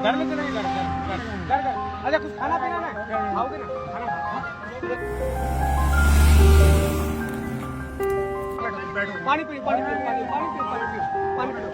घर में तो नहीं, घर घर घर घर। अच्छा कुछ खाना पीना ना खाओगे ना, खाना बैठो, पानी पियो, पानी पियो, पानी पियो, पानी पियो, पानी पियो, पानी पियो।